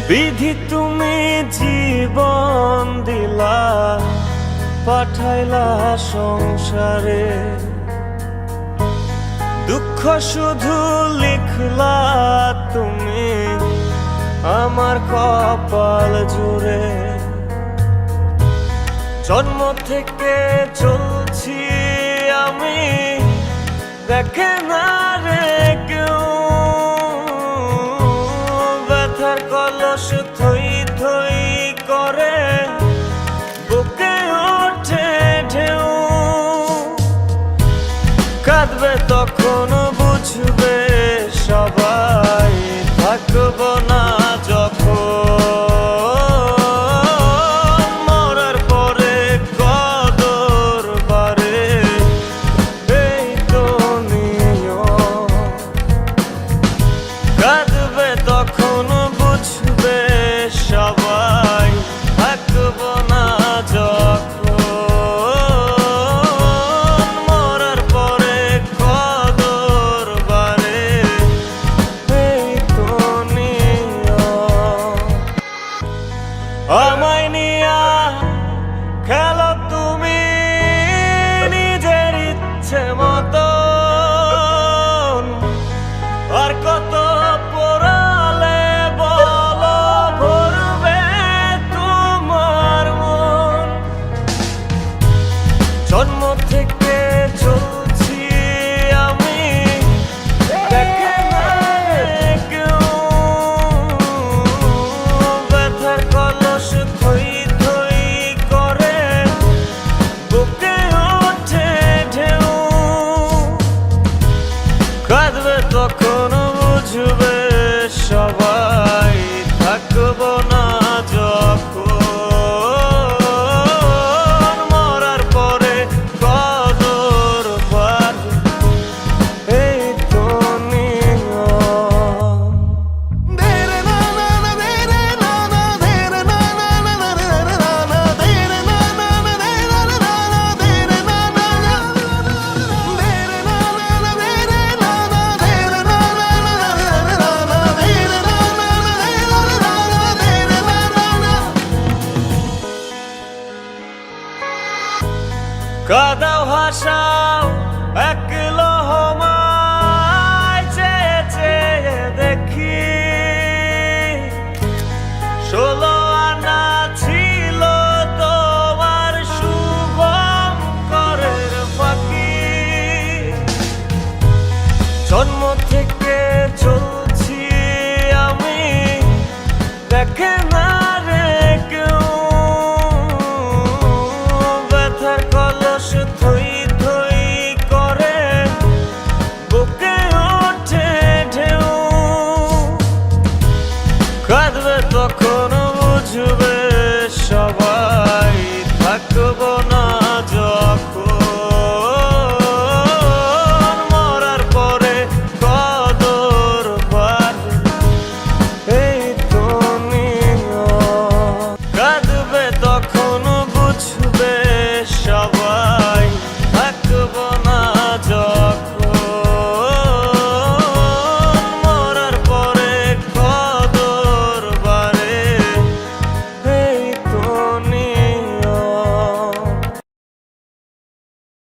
বিধি তুমি জীবন দিলা, পাঠাইলা সংসারে, দুঃখ শুধু লিখলা তুমি আমার কপাল জুড়ে। জন্ম থেকে চলছি আমি, দেখে না রে কেউ, ব্যথার কলস থই থই করে বুকে ওঠে ঢেউ। কাঁদবে তখন বুঝবে সবাই, থাকব না যখন মরার পরে কদর বারে। এই তো নিয়ম, কাঁদবে তখন বুঝবে সবাই, থাকব না যখন মরার পরে কদর বারে। এই তো নিয়ম। আমায় নিয়া খেলো তুমি নিজের ইচ্ছে মতো, আর কত পোড়ালে বলো ভরবে তোমার মন। জন্ম থেকে চলছি আমি, দেখে না কেউ, ব্যথার কলস থই থই করে বুকে ওঠে ঢেউ। কাঁদবে তখন বুঝবে সবাই, থাকব না যখন মরার পরে কদর বাড়বে। এই তো নিয়ম। কাদাও হাসাও এক লহমায়, চেয়ে চেয়ে দেখি 16 আনা ছিল তোমার শুভঙ্করের ফাঁকি। জন্ম থেকে চলছি আমি, দেখে না